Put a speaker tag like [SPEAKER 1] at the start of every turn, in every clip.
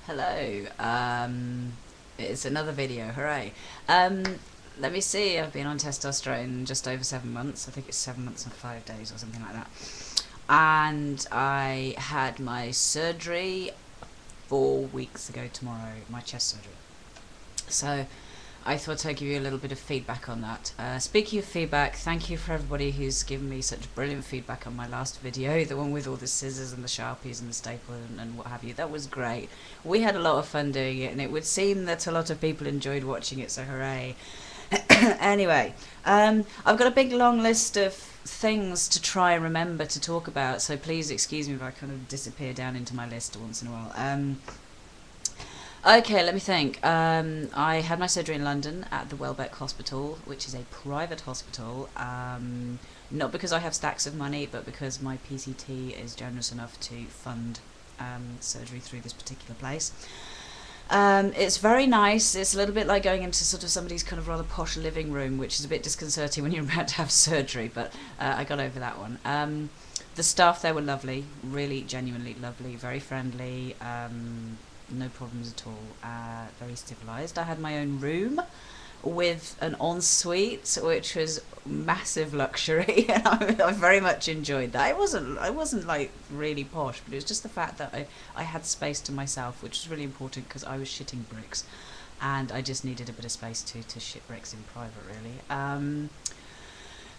[SPEAKER 1] Hello. It's another video. Hooray. Let me see. I've been on testosterone just over 7 months. I think it's 7 months and 5 days or something like that. And I had my surgery 4 weeks ago tomorrow, my chest surgery. So I thought I'd give you a little bit of feedback on that. Speaking of feedback, thank you for everybody who's given me such brilliant feedback on my last video, the one with all the scissors and the Sharpies and the staple and what have you. That was great. We had a lot of fun doing it, and it would seem that a lot of people enjoyed watching it, so hooray. Anyway, I've got a big long list of things to try and remember to talk about, so please excuse me if I kind of disappear down into my list once in a while. Okay, let me think. I had my surgery in London at the Welbeck Hospital, which is a private hospital. Not because I have stacks of money, but because my PCT is generous enough to fund surgery through this particular place. It's very nice. It's a little bit like going into sort of somebody's kind of rather posh living room, which is a bit disconcerting when you're about to have surgery, but I got over that one. The staff there were lovely, really genuinely lovely, very friendly. No problems at all, very civilised. I had my own room with an ensuite, which was massive luxury, and I very much enjoyed that. I wasn't like really posh, but it was just the fact that I had space to myself, which was really important because I was shitting bricks, and I just needed a bit of space to shit bricks in private, really.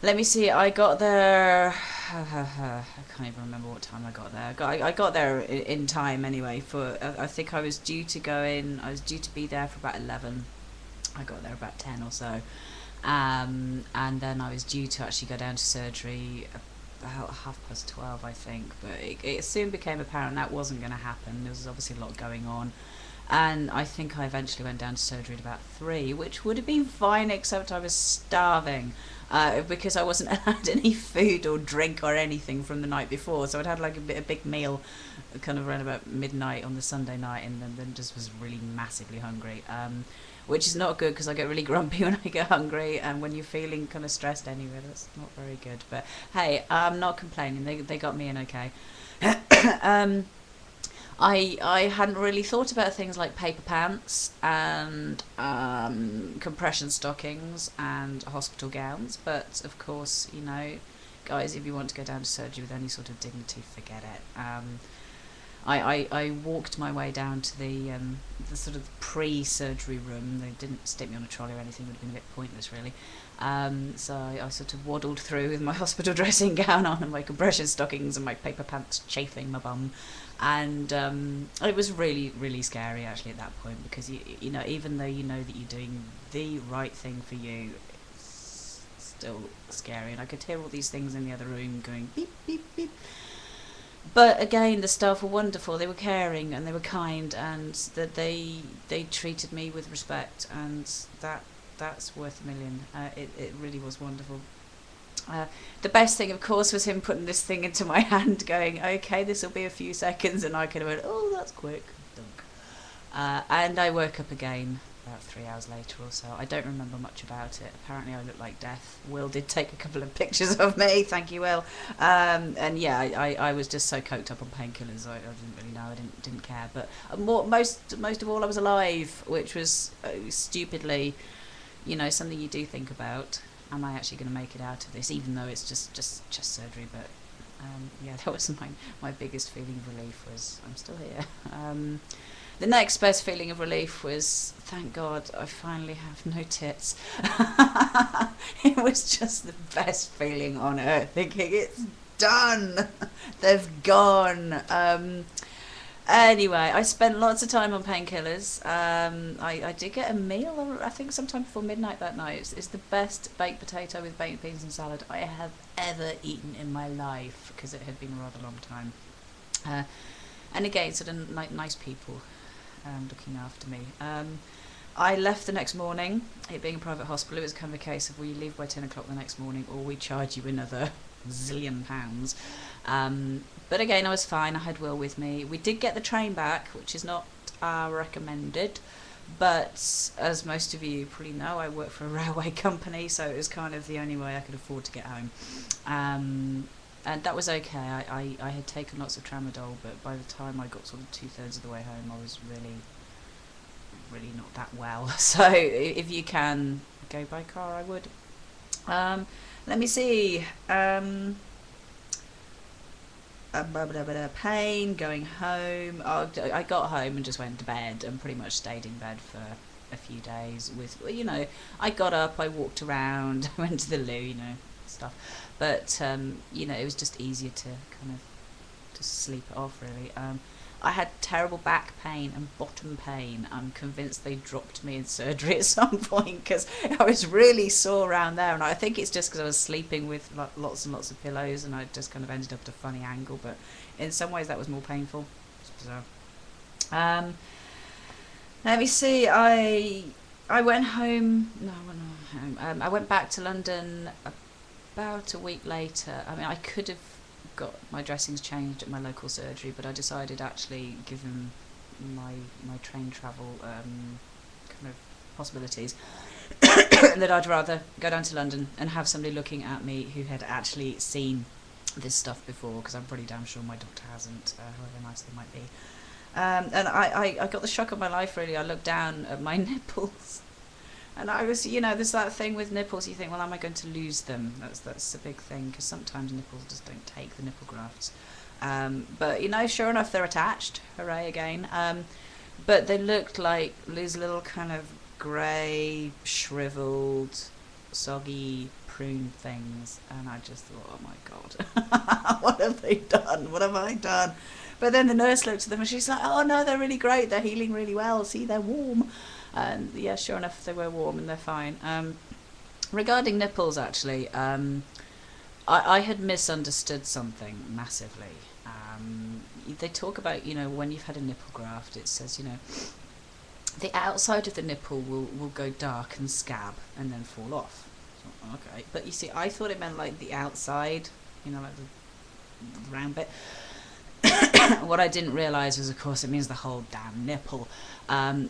[SPEAKER 1] Let me see, I got there, I can't even remember what time I got there. I got there in time anyway, I think I was due to go in, I was due to be there for about 11. I got there about 10 or so. And then I was due to actually go down to surgery about 12:30, I think. But it soon became apparent that wasn't going to happen. There was obviously a lot going on. And I think I eventually went down to surgery at about 3, which would have been fine, except I was starving. Because I wasn't allowed any food or drink or anything from the night before, so I'd had like a big meal kind of around about midnight on the Sunday night, and then just was really massively hungry, which is not good because I get really grumpy when I get hungry, and when you're feeling kind of stressed anyway, that's not very good. But hey, I'm not complaining, they got me in okay. I hadn't really thought about things like paper pants and compression stockings and hospital gowns, but of course, you know, guys, if you want to go down to surgery with any sort of dignity, forget it. I walked my way down to the sort of pre-surgery room. They didn't stick me on a trolley or anything, would have been a bit pointless really. So I sort of waddled through with my hospital dressing gown on and my compression stockings and my paper pants chafing my bum. And it was really, really scary actually at that point, because you know, even though you know that you're doing the right thing for you, it's still scary. And I could hear all these things in the other room going beep, beep, beep. But again, the staff were wonderful. They were caring and they were kind, and that they treated me with respect, and that's worth a million. It really was wonderful. The best thing, of course, was him putting this thing into my hand, going, okay, this will be a few seconds, and I kind of went, oh, that's quick. Dunk. And I woke up again about 3 hours later or so. I don't remember much about it. Apparently I looked like death. Will did take a couple of pictures of me, thank you, Will. And yeah, I was just so coked up on painkillers, I didn't really know, I didn't care. But most of all, I was alive, which was stupidly, you know, something you do think about. Am I actually going to make it out of this, even though it's just surgery? But yeah, that was my biggest feeling of relief, was I'm still here. The next best feeling of relief was, thank God, I finally have no tits. It was just the best feeling on earth, thinking it's done, they've gone. Anyway, I spent lots of time on painkillers. I did get a meal, I think sometime before midnight that night. It's the best baked potato with baked beans and salad I have ever eaten in my life, because it had been a rather long time. And again, sort of nice people looking after me. I left the next morning. It being a private hospital, it was kind of a case of, well, you leave by 10 o'clock the next morning, or we charge you another zillion pounds. But again, I was fine. I had Will with me. We did get the train back, which is not recommended, but as most of you probably know, I work for a railway company, so it was kind of the only way I could afford to get home. And that was okay. I had taken lots of tramadol, but by the time I got sort of 2/3 of the way home, I was really not that well. So if you can go by car, I would. Let me see. Pain going home. Oh, I got home and just went to bed and pretty much stayed in bed for a few days. With I got up, I walked around, went to the loo, stuff. But it was just easier to kind of just sleep it off really. I had terrible back pain and bottom pain. I'm convinced they dropped me in surgery at some point because I was really sore around there, and I think it's just because I was sleeping with lots and lots of pillows, and I just kind of ended up at a funny angle. But in some ways, that was more painful. It's bizarre. Let me see. I went home. No, I went home. I went back to London about a week later. I mean, I could have got my dressings changed at my local surgery, but I decided, actually, given my train travel kind of possibilities, that I'd rather go down to London and have somebody looking at me who had actually seen this stuff before, because I'm pretty damn sure my doctor hasn't, however nice they might be. And I got the shock of my life, really. I looked down at my nipples, and I was, there's that thing with nipples, you think, well, am I going to lose them? That's a big thing, because sometimes nipples just don't take, the nipple grafts. But, sure enough, they're attached. Hooray again. But they looked like these little kind of grey, shriveled, soggy prune things, and I just thought, oh my God, what have they done? What have I done? But then the nurse looked at them and she's like, oh no, they're really great, they're healing really well, see, they're warm. And yeah, sure enough, they were warm and they're fine. Regarding nipples, actually, I had misunderstood something massively. They talk about, when you've had a nipple graft, it says, the outside of the nipple will go dark and scab and then fall off. So, okay, but you see, I thought it meant like the outside, like the round bit. What I didn't realise was, of course, it means the whole damn nipple.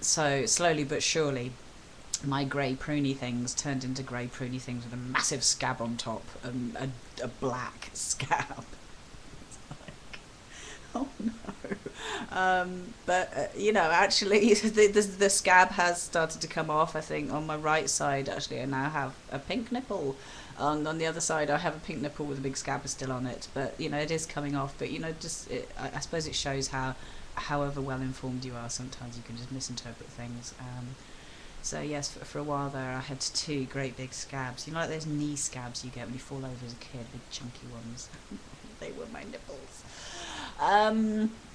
[SPEAKER 1] So slowly but surely, my grey pruny things turned into grey pruny things with a massive scab on top, a black scab. It's like, oh no. Actually, the scab has started to come off. I think on my right side, actually, I now have a pink nipple. On the other side, I have a pink nipple with a big scab still on it, but it is coming off. But I suppose it shows however well informed you are, sometimes you can just misinterpret things. So yes, for a while there, I had 2 great big scabs. Like those knee scabs you get when you fall over as a kid, big chunky ones. They were my nipples.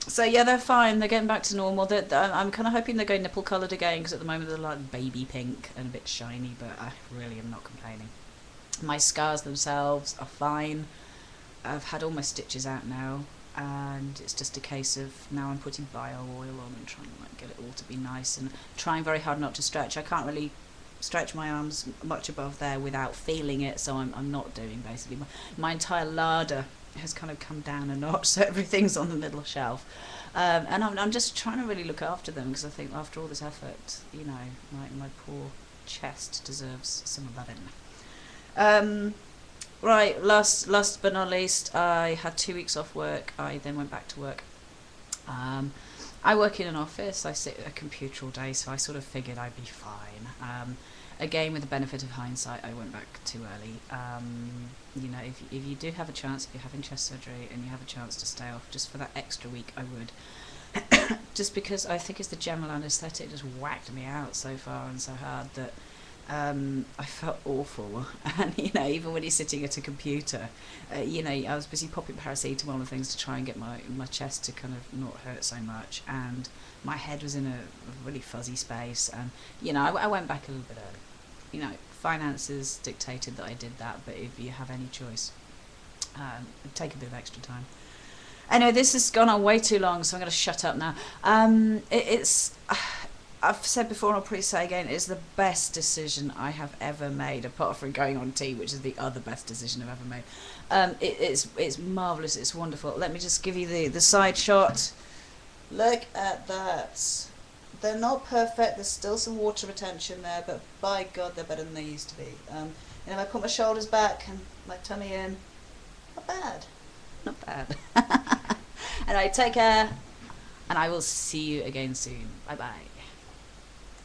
[SPEAKER 1] So yeah, they're fine. They're getting back to normal. I'm kind of hoping they go nipple coloured again, because at the moment they're like baby pink and a bit shiny. But I really am not complaining. My scars themselves are fine. I've had all my stitches out now, and it's just a case of now I'm putting bio oil on and trying to get it all to be nice, and trying very hard not to stretch. I can't really stretch my arms much above there without feeling it, so I'm not doing, basically. My entire larder has kind of come down a notch, so everything's on the middle shelf. And I'm just trying to really look after them, because I think after all this effort, my poor chest deserves some loving. Right, last but not least, I had 2 weeks off work. I then went back to work. I work in an office. I sit at a computer all day, so I sort of figured I'd be fine. Again, with the benefit of hindsight, I went back too early. If you do have a chance, if you're having chest surgery and you have a chance to stay off just for that extra week, I would. Just because I think it's the general anaesthetic just whacked me out so far and so hard that I felt awful. And even when you're sitting at a computer, I was busy popping paracetamol and things to try and get my chest to kind of not hurt so much, and my head was in a really fuzzy space, and I went back a little bit early. Finances dictated that I did that, but if you have any choice, take a bit of extra time. Anyway, this has gone on way too long, so I'm going to shut up now. I've said before, and I'll probably say again, it's the best decision I have ever made, apart from going on tea, which is the other best decision I've ever made. It's marvellous, it's wonderful. Let me just give you the side shot. Look at that. They're not perfect, there's still some water retention there, but by God, they're better than they used to be. If I put my shoulders back and my tummy in, not bad. Not bad. Anyway, take care, and I will see you again soon. Bye bye.